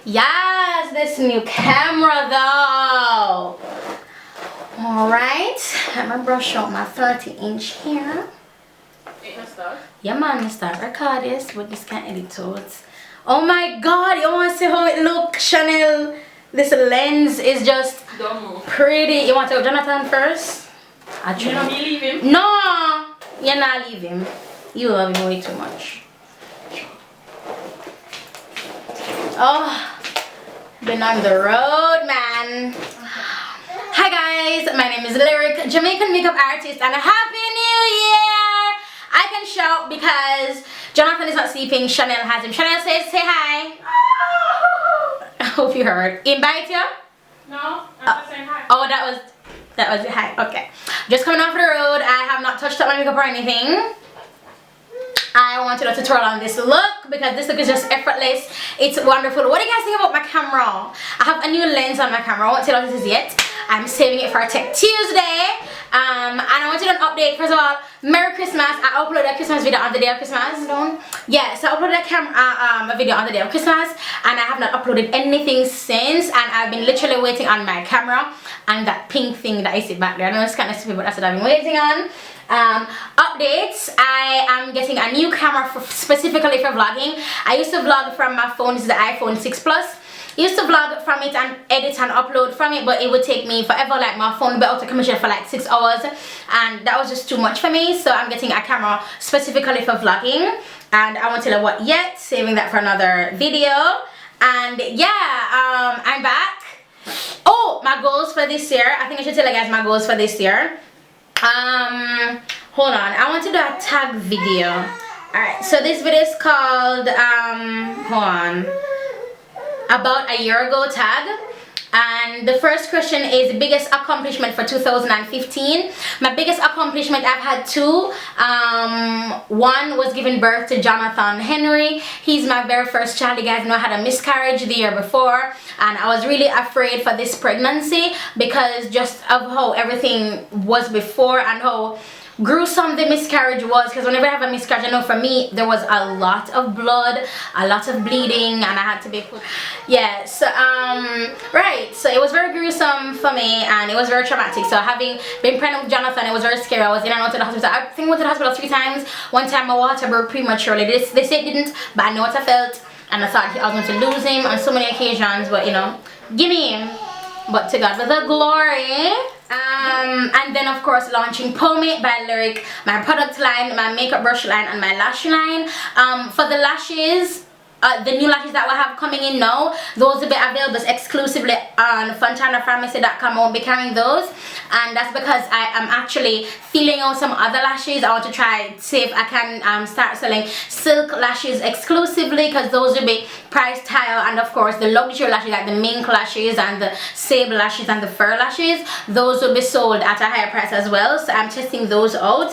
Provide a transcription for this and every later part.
Yes, this new camera though. Alright, let me brush out my 30-inch here. Yeah man, I start record this, but this can't edit to it. Oh my god, you want to see how it looks, Chanel? This lens is just pretty. You want to tell Jonathan first? You're not me leave him? No, you're not leave him. You love him way too much. Oh, been on the road, man. Hi guys, my name is Lyric, Jamaican makeup artist, and a happy new year! I can shout because Jonathan is not sleeping. Chanel has him. Chanel says, say hi. I hope you heard. Invite you? No, I'm not saying hi. Oh, that was hi. Okay. Just coming off the road. I have not touched up my makeup or anything. I want to do a tutorial on this look because this look is just effortless. It's wonderful. What do you guys think about my camera? I have a new lens on my camera. I won't tell you what this is yet. I'm saving it for a Tech Tuesday. And I want to do an update. First of all, Merry Christmas. I uploaded a Christmas video on the day of Christmas. Yeah, so I uploaded a video on the day of Christmas, and I have not uploaded anything since, and I've been literally waiting on my camera and that pink thing that I see back there. I know it's kind of stupid, but that's what I've been waiting on. Updates. I am getting a new camera specifically for vlogging. I used to vlog from my phone. This is the iPhone 6 Plus. Used to vlog from it and edit and upload from it, but it would take me forever. Like my phone would be out of commission for like 6 hours, and that was just too much for me. So I'm getting a camera specifically for vlogging, and I won't tell you what yet, saving that for another video. And yeah, I'm back. Oh, my goals for this year. I think I should tell you guys my goals for this year. Hold on, I want to do a tag video. Alright, so this video is called hold on, about a year ago tag, and the first question is biggest accomplishment for 2015. My biggest accomplishment, I've had two. One was giving birth to Jonathan Henry. He's my very first child. You guys know I had a miscarriage the year before, and I was really afraid for this pregnancy because just of how everything was before and how gruesome the miscarriage was. Because whenever I have a miscarriage, I know for me there was a lot of blood, a lot of bleeding, and I had to be put, yeah, so right, so it was very gruesome for me and it was very traumatic. So having been pregnant with Jonathan, it was very scary. I was in and out of the hospital. I think I went to the hospital 3 times. One time my water broke prematurely. They said it didn't, but I know what I felt, and I thought I was going to lose him on so many occasions, but you know, give me him. But to God be the glory. And then of course launching POMI by Lyric, my product line, my makeup brush line, and my lash line. For the lashes, the new lashes that we have coming in now, those will be available exclusively on FontanaPharmacy.com. I won't be carrying those, and that's because I am actually feeling out some other lashes. I want to try see if I can start selling silk lashes exclusively, because those will be priced higher, and of course the luxury lashes like the mink lashes and the sable lashes and the fur lashes, those will be sold at a higher price as well. So I'm testing those out.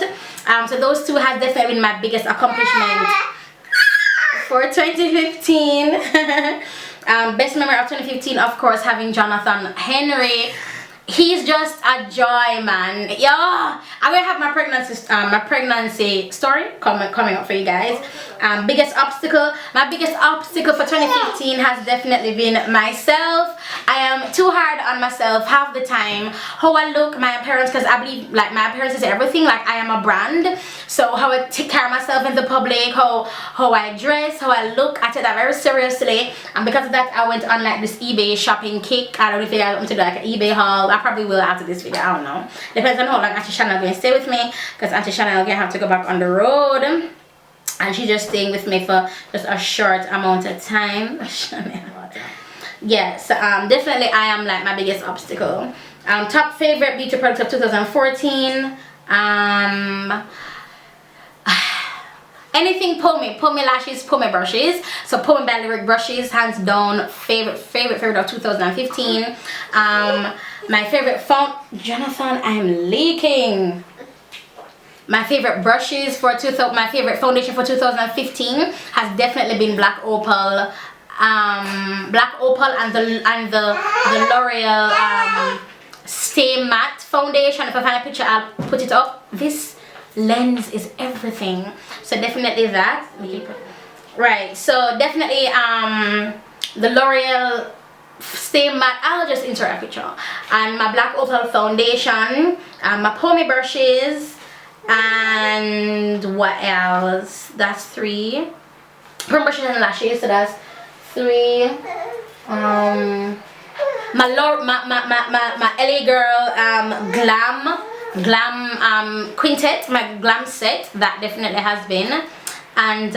So those two have definitely been my biggest accomplishment for 2015. Best memory of 2015, of course, having Jonathan Henry. He's just a joy, man. Yeah, I'm gonna have my pregnancy story coming up for you guys. My biggest obstacle for 2015 has definitely been myself. I am too hard on myself half the time. How I look, my appearance, because I believe like my appearance is everything. Like I am a brand, so how I take care of myself in the public, how I dress, how I look, I take that very seriously. And because of that, I went on like this eBay shopping kick. I don't know if you guys want me to do like an eBay haul. I probably will after this video. I don't know. Depends on how long Auntie Chanel going to stay with me, because Auntie Chanel gonna have to go back on the road, and she's just staying with me for just a short amount of time. Yeah, so definitely I am like my biggest obstacle. Top favorite beauty products of 2014. Anything POMI lashes, POMI brushes. So POMI by Lyric brushes, hands down, favorite of 2015. My favorite Jonathan, I am leaking. My favorite brushes for my favorite foundation for 2015 has definitely been Black Opal. Black Opal and the L'Oreal Stay Matte foundation. If I find a picture, I'll put it up. This lens is everything. So definitely that. Right. So definitely the L'Oreal Stay Matte, I'll just insert a picture, and my black opal foundation, my POMI brushes, and what else? That's 3. From brushes and lashes, so that's 3. My LA Girl glam quintet, my glam set, that definitely has been. And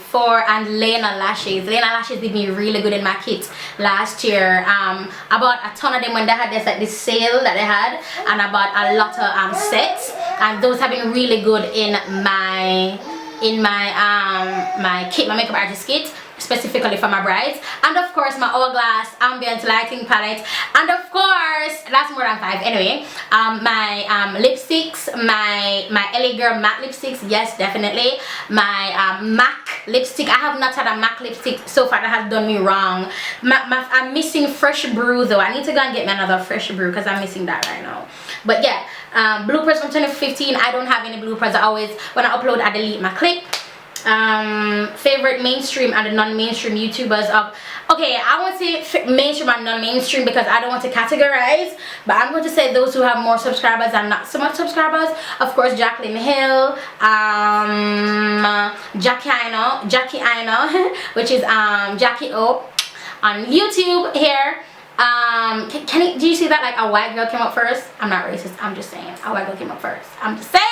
4, and Lena lashes. Lena lashes did me really good in my kit last year. I bought a ton of them when they had this sale that they had, and I bought a lot of sets, and those have been really good in my my kit, my makeup artist kit, specifically for my brides. And of course my Hourglass ambient lighting palette, and of course that's more than 5 anyway. My lipsticks, my LA Girl matte lipsticks, yes, definitely. My MAC lipstick, I have not had a MAC lipstick so far, that has done me wrong. I'm missing Fresh Brew though. I need to go and get me another Fresh Brew because I'm missing that right now. But yeah, bloopers from 2015, I don't have any bloopers. I always, when I upload, I delete my clip. Favorite mainstream and the non-mainstream YouTubers of, okay, I won't say mainstream and non-mainstream because I don't want to categorize, but I'm going to say those who have more subscribers and not so much subscribers. Of course, Jacqueline Hill, Jackie Ino, which is Jackie O on YouTube here. Do you see that, like a white girl came up first? I'm not racist, I'm just saying a white girl came up first, I'm just saying.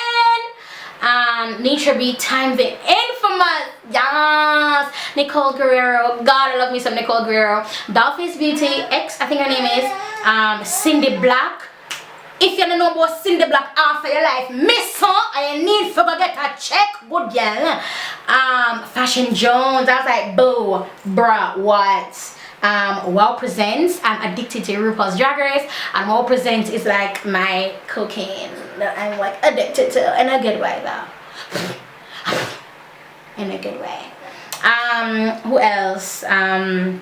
Nature Be Time, the infamous, yes, Nicole Guerrero. God, I love me some Nicole Guerrero. Dollface Beauty X, I think her name is. Cindy Black. If you don't know about Cindy Black after your life, miss her, I need to go get a check, good girl. Fashion Jones, I was like, boo, bruh, what? Wow Presents, I'm addicted to RuPaul's Drag Race, and Wow Presents is like my cocaine that I'm like addicted to, in a good way though. In a good way. Who else? And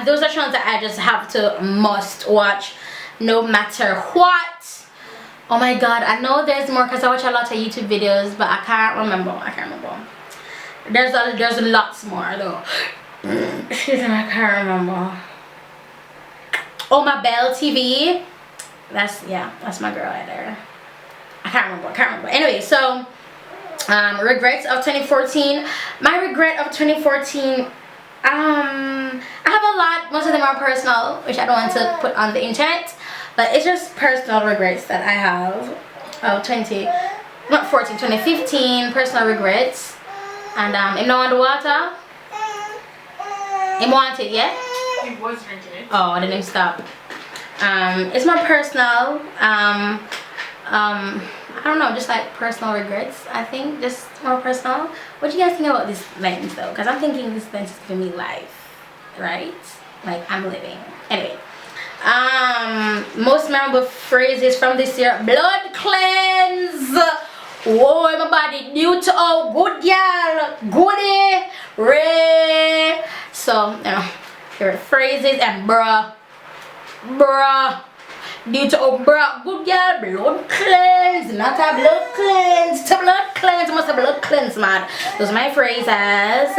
those are shows that I just have to must watch no matter what. Oh my god, I know there's more because I watch a lot of YouTube videos, but I can't remember. There's lots more though. Excuse me, I can't remember. Oh, my Belle TV. That's my girl right there. I can't remember. Anyway, so regrets of 2014. My regret of 2014. I have a lot. Most of them are personal, which I don't want to put on the internet. But it's just personal regrets that I have of 2015 personal regrets. And him not want the water? Him want it, yeah? He was drinking it. Oh, I didn't stop. It's my personal, I don't know, just like personal regrets, I think, just more personal. What do you guys think about this lens though? Because I'm thinking this lens is giving me life, right? Like I'm living. Anyway. Most memorable phrases from this year: blood cleanse, whoa, my body due to oh good girl, goody, ray. So you know, here are the phrases, and bruh, due to oh bruh, good girl, blood cleanse, not a blood cleanse, to blood cleanse, must a blood cleanse, man. Those are my phrases.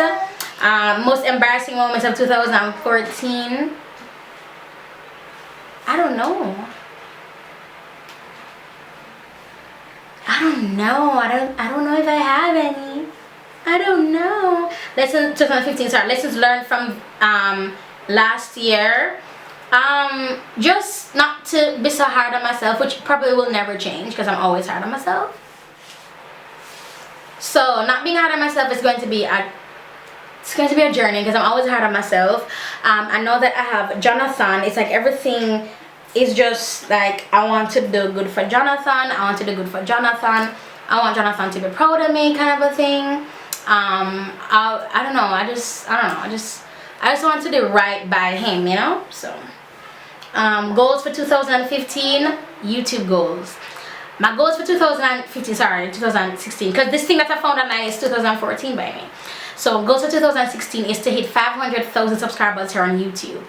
Most embarrassing moments of 2014. I don't know. I don't know if I have any. I don't know. Lessons 2015, sorry, lessons learned from last year. Just not to be so hard on myself, which probably will never change because I'm always hard on myself. So not being hard on myself is going to be a journey because I'm always hard on myself. I know that I have Jonathan. It's like everything is just like I want to do good for Jonathan. I want to do good for Jonathan. I want Jonathan to be proud of me, kind of a thing. I don't know. I just want to do right by him, you know. So goals for 2015, YouTube goals. My goals for 2016, because this thing that I found online is 2014 by me. So goals for 2016 is to hit 500,000 subscribers here on YouTube.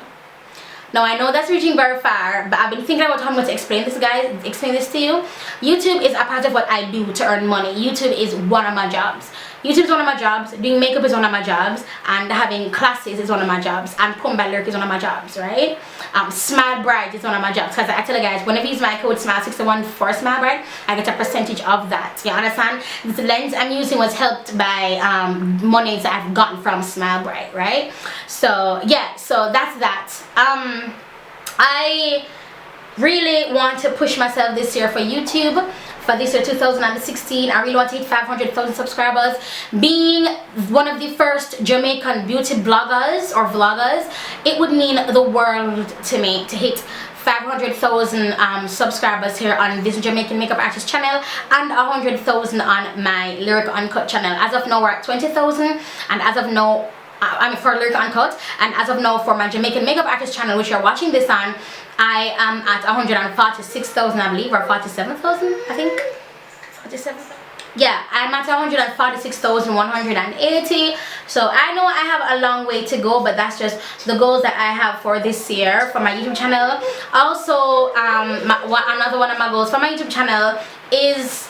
Now I know that's reaching very far, but I've been thinking about how I'm going to explain this, guys. Explain this to you. YouTube is a part of what I do to earn money. YouTube is one of my jobs. YouTube is one of my jobs. Doing makeup is one of my jobs, and having classes is one of my jobs, and POMI By is one of my jobs, right? Smile Bright is one of my jobs, because I tell you guys, whenever you use my code SMILE61 for Smile Bright, I get a percentage of that. You understand? This lens I'm using was helped by monies that I've gotten from Smile Bright, right? So yeah, so that's that. I really want to push myself this year for YouTube. For this year 2016, I really want to hit 500,000 subscribers. Being one of the first Jamaican beauty bloggers or vloggers, it would mean the world to me to hit 500,000 subscribers here on this Jamaican makeup artist channel, and 100,000 on my Lyric Uncut channel. As of now, we're at 20,000, and as of now, for Lyric Uncut, and as of now for my Jamaican makeup artist channel, which you're watching this on, I am at 146,000, I believe, or 47,000, I think. 47,000. Yeah, I'm at 146,180. So I know I have a long way to go, but that's just the goals that I have for this year for my YouTube channel. Also, another one of my goals for my YouTube channel is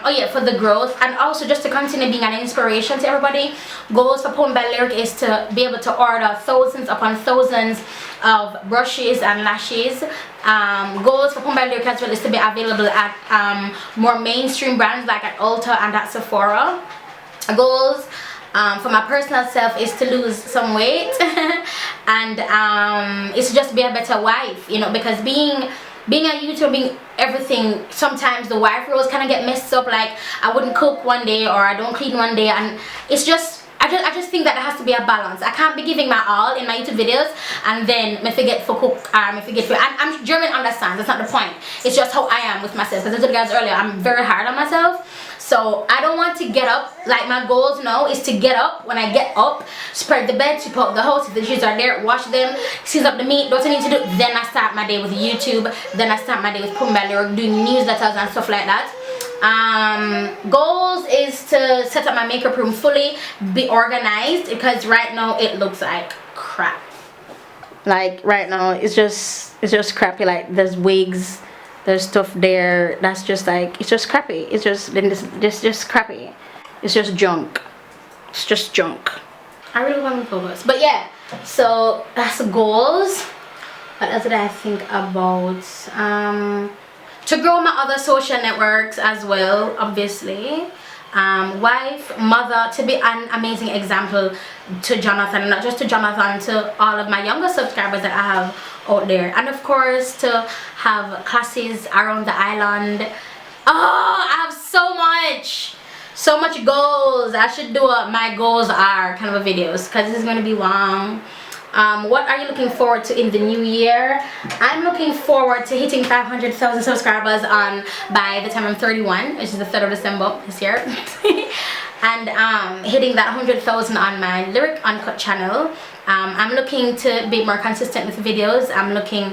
oh yeah, for the growth, and also just to continue being an inspiration to everybody. Goals for POMI By Lyric is to be able to order thousands upon thousands of brushes and lashes. Goals for POMI By Lyric as well is to be available at more mainstream brands like at Ulta and at Sephora. Goals for my personal self is to lose some weight and it's to just be a better wife, you know, because being a YouTuber, being everything, sometimes the wife roles kind of get messed up. Like I wouldn't cook one day, or I don't clean one day, and it's just I just think that there has to be a balance. I can't be giving my all in my YouTube videos and then me forget for cook, me forget for, and I'm German understands, that's not the point. It's just how I am with myself, because I told you guys earlier, I'm very hard on myself. So I don't want to get up, like my goals now is to get up. When I get up, spread the bed, sweep out the house, if the dishes are there, wash them, season up the meat, what I need to do. Then I start my day with YouTube, then I start my day with POMI By Lyric, doing newsletters and stuff like that. Goals is to set up my makeup room fully, be organized, because right now it looks like crap. Like right now it's just crappy. Like there's wigs, there's stuff there that's just like, it's just crappy. It's just crappy. It's just junk. It's just junk. I really want to focus, but yeah, so that's goals. What else did I think about? To grow my other social networks as well, obviously. Wife, mother, to be an amazing example to Jonathan, and not just to Jonathan, to all of my younger subscribers that I have out there. And of course to have classes around the island. Oh, I have so much goals. I should do a my goals are kind of a videos, because this is going to be long. What are you looking forward to in the new year? I'm looking forward to hitting 500,000 subscribers by the time I'm 31, which is the 3rd of December this year. And hitting that 100,000 on my Lyric Uncut channel. I'm looking to be more consistent with videos. I'm looking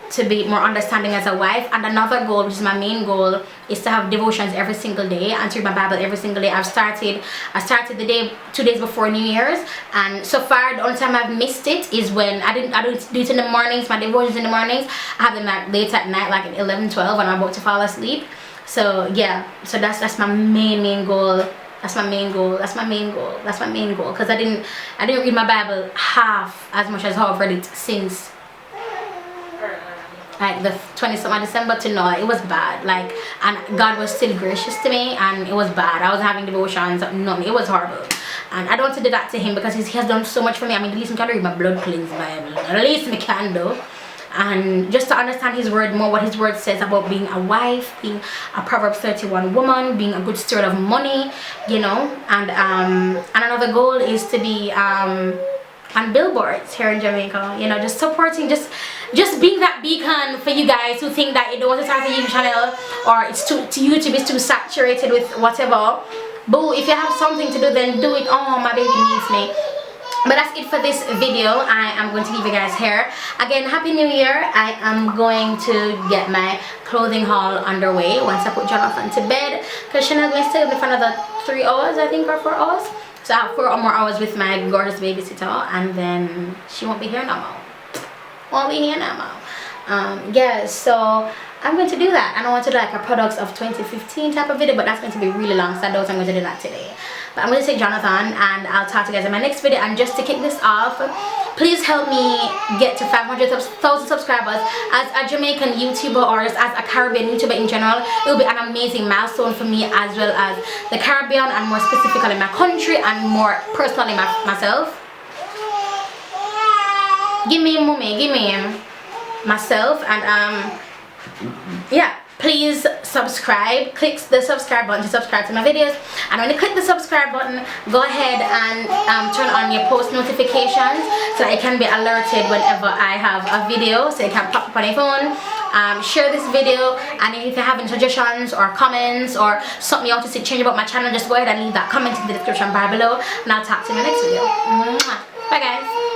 to be more understanding as a wife, and another goal, which is my main goal, is to have devotions every single day and to read my Bible every single day. I started the day 2 days before New Year's, and so far the only time I've missed it is when I don't do it in the mornings. My devotions in the mornings, I have them like late at night, like at 11, 12 when I'm about to fall asleep. So yeah, so that's my main goal. That's my main goal. Because I didn't read my Bible half as much as how I've read it since like the 20th of December to now. It was bad, like, and God was still gracious to me, and it was bad. I was having devotions, none. It was horrible, and I don't want to do that to him, because he has done so much for me. I mean, the least I can read my blood cleansed Bible, the least I can do, and just to understand his word more, what his word says about being a wife, being a Proverbs 31 woman, being a good steward of money, you know. And another goal is to be on billboards here in Jamaica, you know, just supporting, just being that beacon for you guys who think that you don't want to start a YouTube channel, or it's YouTube is too saturated with whatever. Boo, if you have something to do, then do it. Oh, my baby needs me. But that's it for this video. I am going to leave you guys here. Again, Happy New Year. I am going to get my clothing haul underway once I put Jonathan to bed, because Chanel's going to stay with me for another 3 hours, I think, or 4 hours. So I have 4 more hours with my gorgeous babysitter, and then she won't be here no more. won't be here no more. Yes, so I'm going to do that. I don't want to do like a products of 2015 type of video, but that's going to be really long, so I don't think I'm going to do that today. But I'm going to take Jonathan, and I'll talk to you guys in my next video. And just to kick this off, please help me get to 500,000 subscribers. As a Jamaican YouTuber, or as a Caribbean YouTuber in general, it will be an amazing milestone for me, as well as the Caribbean, and more specifically my country, and more personally myself. Give me mommy, give me myself. And yeah, please subscribe. Click the subscribe button to subscribe to my videos. And when you click the subscribe button, go ahead and turn on your post notifications so that you can be alerted whenever I have a video, so you can pop up on your phone. Share this video, and if you have any suggestions or comments or something you want to see change about my channel, just go ahead and leave that comment in the description bar below, and I'll talk to you in the next video. Bye guys.